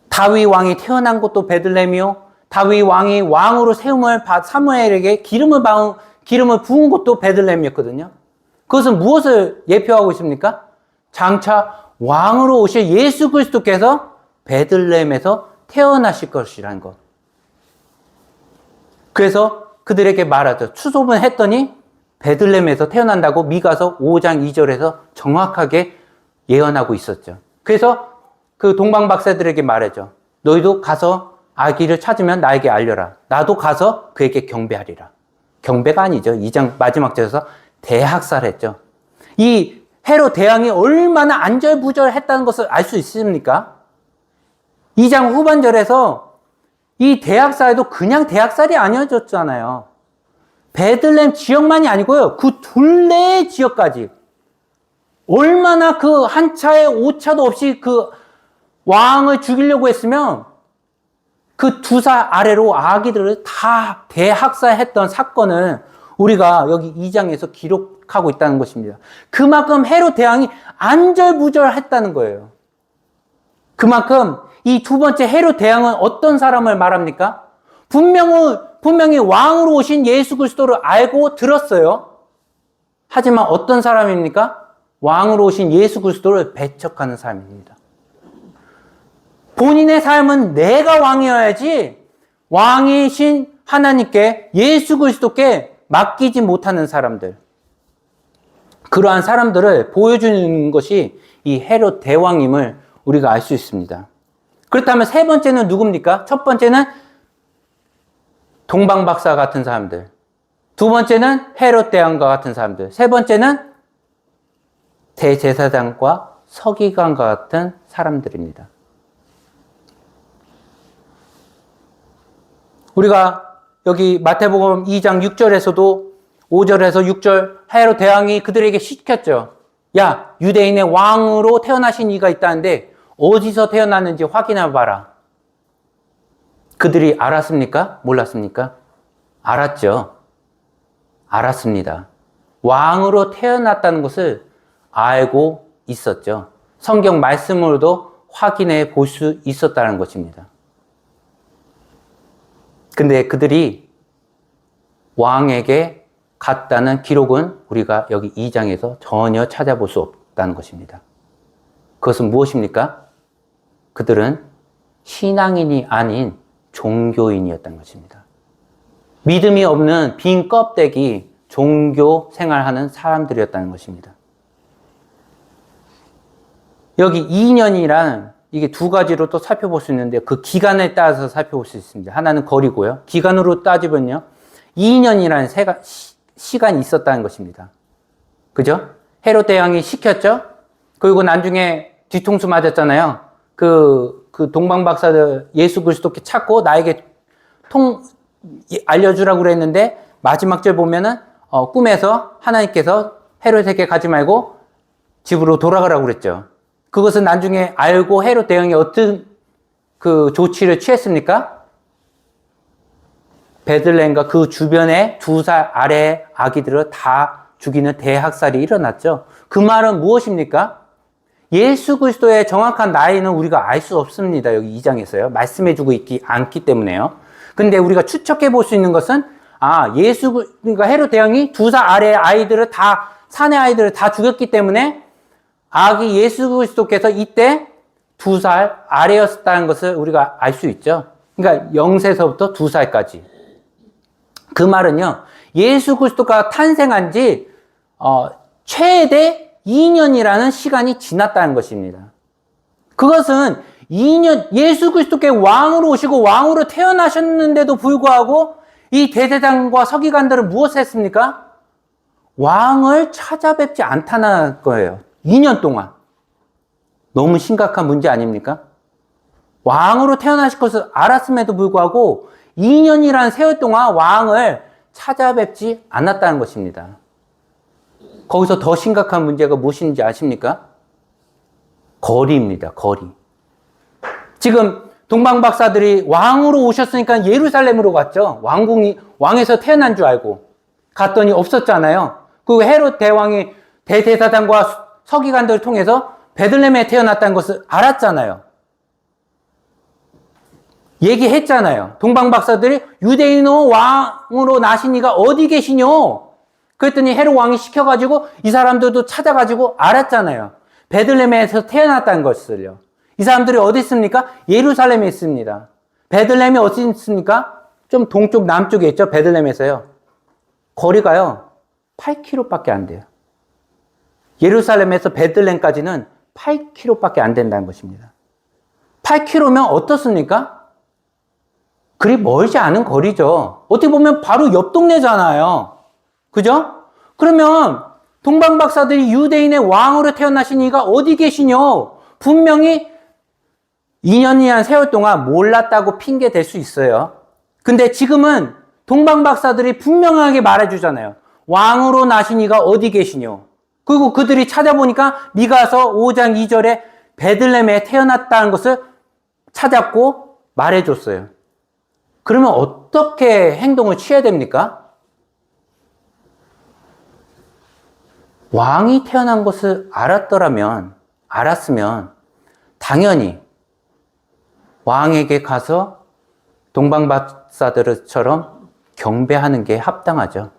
다윗 왕이 태어난 곳도 베들레헴이요. 다윗 왕이 왕으로 세움을 사무엘에게 기름을 부은 곳도 베들레헴이었거든요. 그것은 무엇을 예표하고 있습니까? 장차 왕으로 오실 예수 그리스도께서 베들레헴에서 태어나실 것이라는 것. 그래서 그들에게 말하죠. 추소문 했더니 베들레헴에서 태어난다고 미가서 5장 2절에서 정확하게 예언하고 있었죠. 그래서 그 동방박사들에게 말하죠. 너희도 가서 아기를 찾으면 나에게 알려라. 나도 가서 그에게 경배하리라. 경배가 아니죠. 2장 마지막 절에서 대학살했죠. 이 헤롯 대왕이 얼마나 안절부절했다는 것을 알 수 있습니까? 2장 후반절에서 이 대학살도 그냥 대학살이 아니어졌잖아요. 베들레헴 지역만이 아니고요. 그 둘레 지역까지 얼마나 그 한 차에 오차도 없이 그 왕을 죽이려고 했으면 그 두 살 아래로 아기들을 다 대학살했던 사건을 우리가 여기 2장에서 기록하고 있다는 것입니다. 그만큼 헤롯 대왕이 안절부절했다는 거예요. 그만큼 이 두 번째 헤롯 대왕은 어떤 사람을 말합니까? 분명히 왕으로 오신 예수 그리스도를 알고 들었어요. 하지만 어떤 사람입니까? 왕으로 오신 예수 그리스도를 배척하는 사람입니다. 본인의 삶은 내가 왕이어야지 왕이신 하나님께 예수 그리스도께 맡기지 못하는 사람들. 그러한 사람들을 보여주는 것이 이 헤롯 대왕임을 우리가 알 수 있습니다. 그렇다면 세 번째는 누굽니까? 첫 번째는 동방박사 같은 사람들. 두 번째는 헤롯 대왕과 같은 사람들. 세 번째는 대제사장과 서기관과 같은 사람들입니다. 우리가 여기 마태복음 2장 6절에서도 5절에서 6절 헤롯 대왕이 그들에게 시켰죠. 야, 유대인의 왕으로 태어나신 이가 있다는데 어디서 태어났는지 확인해 봐라. 그들이 알았습니까? 몰랐습니까? 알았죠. 알았습니다. 왕으로 태어났다는 것을 알고 있었죠. 성경 말씀으로도 확인해 볼 수 있었다는 것입니다. 근데 그들이 왕에게 갔다는 기록은 우리가 여기 2장에서 전혀 찾아볼 수 없다는 것입니다. 그것은 무엇입니까? 그들은 신앙인이 아닌 종교인이었다는 것입니다. 믿음이 없는 빈 껍데기 종교 생활하는 사람들이었다는 것입니다. 여기 2년이란 이게 두 가지로 또 살펴볼 수 있는데 그 기간에 따라서 살펴볼 수 있습니다. 하나는 거리고요. 기간으로 따지면요. 2년이라는 시간이 있었다는 것입니다. 그죠? 헤롯 대왕이 시켰죠? 그리고 나중에 뒤통수 맞았잖아요. 그 동방박사들 예수 그리스도께 찾고 나에게 알려주라고 그랬는데 마지막 절 보면은 꿈에서 하나님께서 헤롯에게 가지 말고 집으로 돌아가라고 그랬죠. 그것은 나중에 알고 헤롯 대왕이 어떤 그 조치를 취했습니까? 베들레헴과 그 주변에 2살 아래 아기들을 다 죽이는 대학살이 일어났죠. 그 말은 무엇입니까? 예수 그리스도의 정확한 나이는 우리가 알 수 없습니다. 여기 2장에서요. 말씀해주고 있지 않기 때문에요. 근데 우리가 추측해 볼 수 있는 것은 그러니까 헤롯 대왕이 2살 아래 아이들을 다 산의 아이들을 다 죽였기 때문에 아기 예수 그리스도께서 이때 2살 아래였다는 것을 우리가 알 수 있죠. 그러니까 0세서부터 2살까지. 그 말은요. 예수 그리스도가 탄생한 지 최대 2년이라는 시간이 지났다는 것입니다. 그것은 2년 예수 그리스도께 왕으로 오시고 왕으로 태어나셨는데도 불구하고 이 대제사장과 서기관들은 무엇을 했습니까? 왕을 찾아뵙지 않다는 거예요. 2년 동안. 너무 심각한 문제 아닙니까? 왕으로 태어나실 것을 알았음에도 불구하고 2년이라는 세월 동안 왕을 찾아뵙지 않았다는 것입니다. 거기서 더 심각한 문제가 무엇인지 아십니까? 거리입니다. 거리. 지금 동방박사들이 왕으로 오셨으니까 예루살렘으로 갔죠. 왕에서 태어난 줄 알고 갔더니 없었잖아요. 그리고 헤롯 대왕이 대제사장과 서기관들을 통해서 베들레헴에 태어났다는 것을 알았잖아요. 얘기했잖아요. 동방박사들이 유대인의 왕으로 나신 이가 어디 계시뇨? 그랬더니 헤롯 왕이 시켜가지고 이 사람들도 찾아가지고 알았잖아요. 베들레헴에서 태어났다는 것을요. 이 사람들이 어디 있습니까? 예루살렘에 있습니다. 베들레헴이 어디 있습니까? 좀 동쪽 남쪽에 있죠. 베들레헴에서요. 거리가요. 8km밖에 안 돼요. 예루살렘에서 베들레헴까지는 8km밖에 안 된다는 것입니다. 8km면 어떻습니까? 그리 멀지 않은 거리죠. 어떻게 보면 바로 옆 동네잖아요. 그죠? 그러면 동방박사들이 유대인의 왕으로 태어나신 이가 어디 계시뇨? 분명히 2년이란 세월 동안 몰랐다고 핑계 댈 수 있어요. 근데 지금은 동방박사들이 분명하게 말해주잖아요. 왕으로 나신 이가 어디 계시뇨? 그리고 그들이 찾아보니까 미가서 5장 2절에 베들레헴에 태어났다는 것을 찾았고 말해줬어요. 그러면 어떻게 행동을 취해야 됩니까? 왕이 태어난 것을 알았으면 당연히 왕에게 가서 동방박사들처럼 경배하는 게 합당하죠.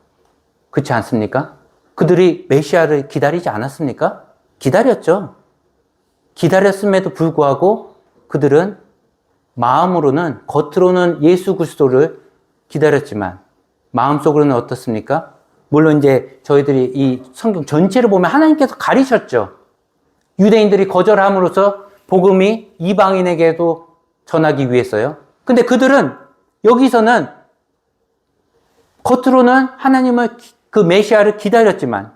그렇지 않습니까? 그들이 메시아를 기다리지 않았습니까? 기다렸죠. 기다렸음에도 불구하고 그들은 마음으로는, 겉으로는 예수 그리스도를 기다렸지만 마음속으로는 어떻습니까? 물론 이제 저희들이 이 성경 전체를 보면 하나님께서 가리셨죠. 유대인들이 거절함으로써 복음이 이방인에게도 전하기 위해서요. 근데 그들은 여기서는 겉으로는 하나님을, 그 메시아를 기다렸지만,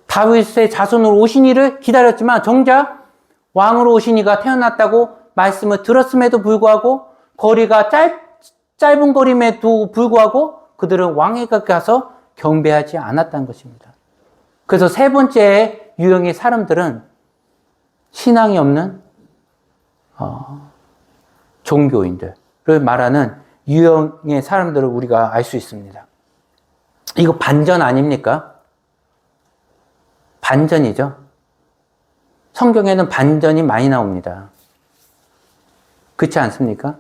다윗의 자손으로 오신 이를 기다렸지만 정작 왕으로 오신 이가 태어났다고 말씀을 들었음에도 불구하고 거리가 짧은 거림에도 불구하고 그들은 왕에게 가서 경배하지 않았다는 것입니다. 그래서 세 번째 유형의 사람들은 신앙이 없는 종교인들을 말하는 유형의 사람들을 우리가 알 수 있습니다. 이거 반전 아닙니까? 반전이죠. 성경에는 반전이 많이 나옵니다. 그렇지 않습니까?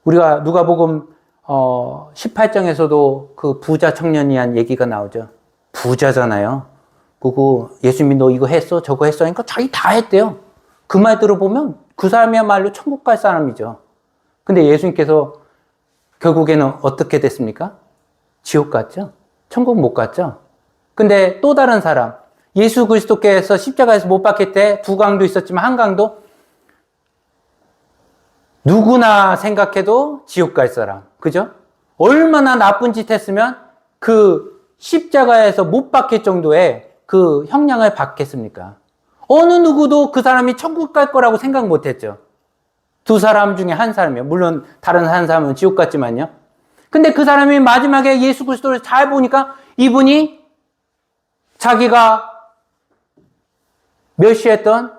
우리가 누가복음 18장에서도 그 부자 청년이 한 얘기가 나오죠. 부자잖아요. 그거 예수님이 너 이거 했어? 저거 했어? 하니까 자기 다 했대요. 그 말 들어보면 그 사람이야말로 천국 갈 사람이죠. 근데 예수님께서 결국에는 어떻게 됐습니까? 지옥 갔죠? 천국 못 갔죠? 근데 또 다른 사람, 예수 그리스도께서 십자가에서 못 박힐 때 두 강도 있었지만 한 강도 누구나 생각해도 지옥 갈 사람. 그죠? 얼마나 나쁜 짓 했으면 그 십자가에서 못 박힐 정도의 그 형량을 받겠습니까? 어느 누구도 그 사람이 천국 갈 거라고 생각 못 했죠. 두 사람 중에 한 사람이요. 물론 다른 한 사람은 지옥 갔지만요. 근데 그 사람이 마지막에 예수 그리스도를 잘 보니까 이분이 자기가 멸시했던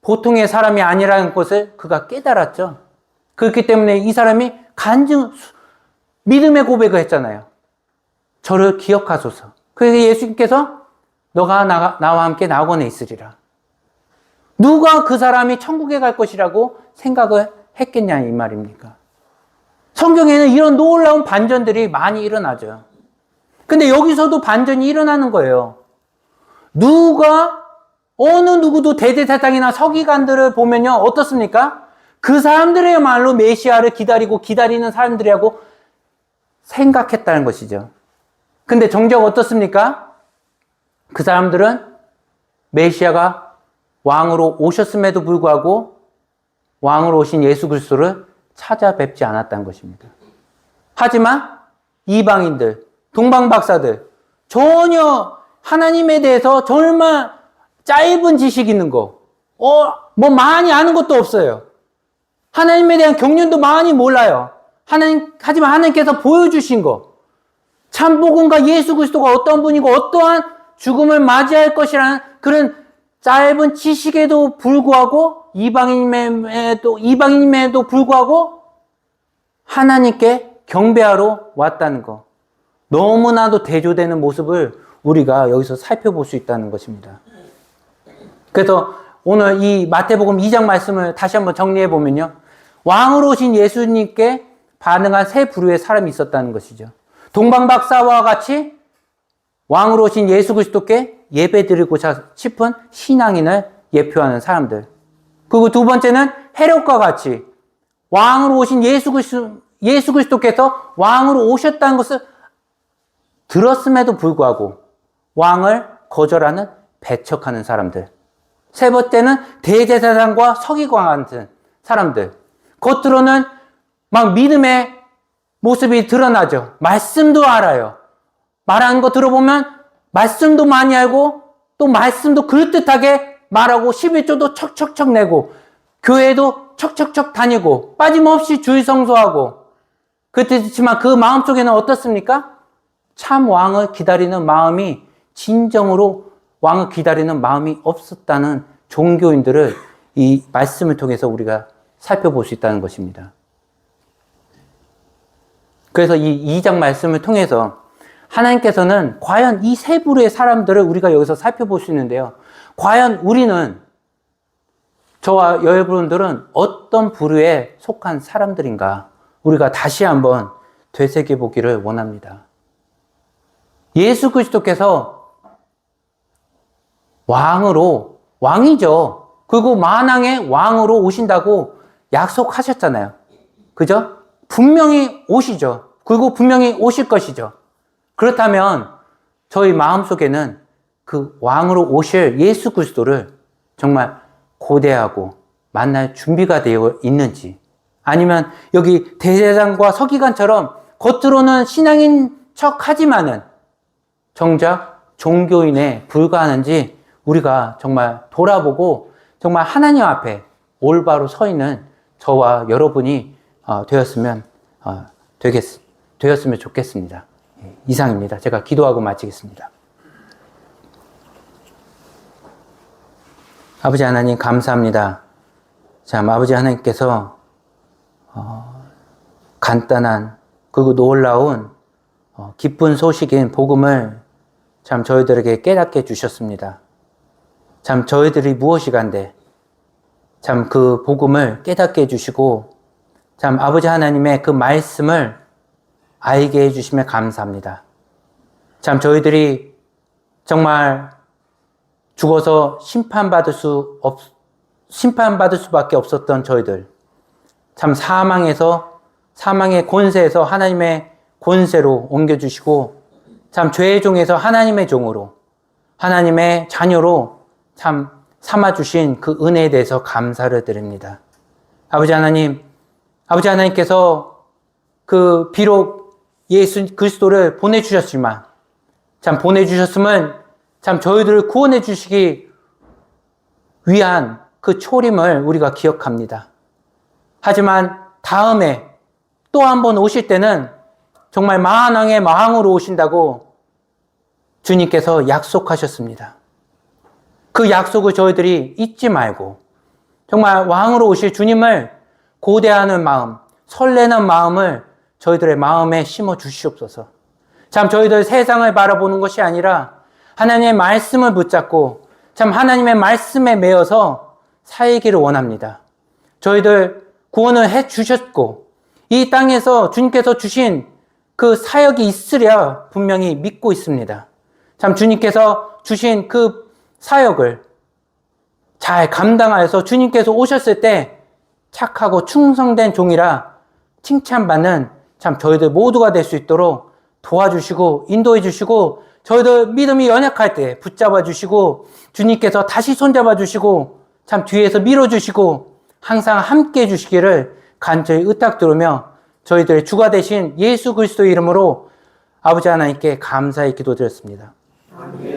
보통의 사람이 아니라는 것을 그가 깨달았죠. 그렇기 때문에 이 사람이 믿음의 고백을 했잖아요. 저를 기억하소서. 그래서 예수님께서 너가 나와 함께 낙원에 있으리라. 누가 그 사람이 천국에 갈 것이라고 생각을 했겠냐 이 말입니까? 성경에는 이런 놀라운 반전들이 많이 일어나죠. 근데 여기서도 반전이 일어나는 거예요. 어느 누구도 대제사장이나 서기관들을 보면요, 어떻습니까? 그 사람들이야말로 메시아를 기다리는 사람들이라고 생각했다는 것이죠. 근데 정작 어떻습니까? 그 사람들은 메시아가 왕으로 오셨음에도 불구하고 왕으로 오신 예수 그리스도를 찾아뵙지 않았다는 것입니다. 하지만 이방인들, 동방박사들, 전혀 하나님에 대해서 정말 짧은 지식 있는 거, 뭐 많이 아는 것도 없어요. 하나님에 대한 경륜도 많이 몰라요. 하지만 하나님께서 보여주신 거, 참복음과 예수 그리스도가 어떤 분이고 어떠한 죽음을 맞이할 것이라는 그런 짧은 지식에도 불구하고 이방인임에도 불구하고 하나님께 경배하러 왔다는 거. 너무나도 대조되는 모습을 우리가 여기서 살펴볼 수 있다는 것입니다. 그래서 오늘 이 마태복음 2장 말씀을 다시 한번 정리해 보면요. 왕으로 오신 예수님께 반응한 세 부류의 사람이 있었다는 것이죠. 동방박사와 같이 왕으로 오신 예수 그리스도께 예배드리고자 싶은 신앙인을 예표하는 사람들. 그리고 두 번째는 헤롯과 같이 왕으로 오신 예수 예수 그리스도께서 왕으로 오셨다는 것을 들었음에도 불구하고 왕을 거절하는 배척하는 사람들. 세 번째는 대제사장과 서기관 같은 사람들. 겉으로는 막 믿음의 모습이 드러나죠. 말씀도 알아요. 말하는 거 들어보면 말씀도 많이 알고 또 말씀도 그럴듯하게 말하고 11조도 척척척 내고 교회도 척척척 다니고 빠짐없이 주일 성수하고 그렇지만 그 마음속에는 어떻습니까? 참 왕을 기다리는 마음이 진정으로 왕을 기다리는 마음이 없었다는 종교인들을 이 말씀을 통해서 우리가 살펴볼 수 있다는 것입니다. 그래서 이 2장 말씀을 통해서 하나님께서는 과연 이 세 부류의 사람들을 우리가 여기서 살펴볼 수 있는데요. 과연 우리는, 저와 여러분들은 어떤 부류에 속한 사람들인가 우리가 다시 한번 되새겨보기를 원합니다. 예수 그리스도께서 왕이죠. 그리고 만왕의 왕으로 오신다고 약속하셨잖아요. 그죠? 분명히 오시죠. 그리고 분명히 오실 것이죠. 그렇다면 저희 마음속에는 그 왕으로 오실 예수 그리스도를 정말 고대하고 만날 준비가 되어 있는지, 아니면 여기 대제사장과 서기관처럼 겉으로는 신앙인 척하지만은 정작 종교인에 불과하는지 우리가 정말 돌아보고 정말 하나님 앞에 올바로 서 있는 저와 여러분이 되었으면 좋겠습니다. 이상입니다. 제가 기도하고 마치겠습니다. 아버지 하나님 감사합니다. 참 아버지 하나님께서 간단한 그리고 놀라운 기쁜 소식인 복음을 참 저희들에게 깨닫게 해주셨습니다. 참 저희들이 무엇이간데 참 그 복음을 깨닫게 해주시고 참 아버지 하나님의 그 말씀을 알게 해주시면 감사합니다. 참 저희들이 정말 죽어서 심판받을 수밖에 없었던 저희들, 참 사망의 권세에서 하나님의 권세로 옮겨주시고 참 죄의 종에서 하나님의 종으로, 하나님의 자녀로 참 삼아주신 그 은혜에 대해서 감사를 드립니다. 아버지 하나님께서 그 비록 예수 그리스도를 보내주셨지만 참 보내주셨음은 참 저희들을 구원해 주시기 위한 그 초림을 우리가 기억합니다. 하지만 다음에 또 한 번 오실 때는 정말 만왕의 왕으로 오신다고 주님께서 약속하셨습니다. 그 약속을 저희들이 잊지 말고 정말 왕으로 오실 주님을 고대하는 마음, 설레는 마음을 저희들의 마음에 심어 주시옵소서. 참 저희들 세상을 바라보는 것이 아니라 하나님의 말씀을 붙잡고 참 하나님의 말씀에 매여서 살기를 원합니다. 저희들 구원을 해 주셨고 이 땅에서 주님께서 주신 그 사역이 있으랴 분명히 믿고 있습니다. 참 주님께서 주신 그 사역을 잘 감당하여서 주님께서 오셨을 때 착하고 충성된 종이라 칭찬받는 참 저희들 모두가 될 수 있도록 도와주시고 인도해 주시고 저희들 믿음이 연약할 때 붙잡아 주시고 주님께서 다시 손잡아 주시고 참 뒤에서 밀어주시고 항상 함께 해주시기를 간절히 의탁드리며 저희들의 주가 되신 예수 그리스도의 이름으로 아버지 하나님께 감사의 기도드렸습니다. 아멘.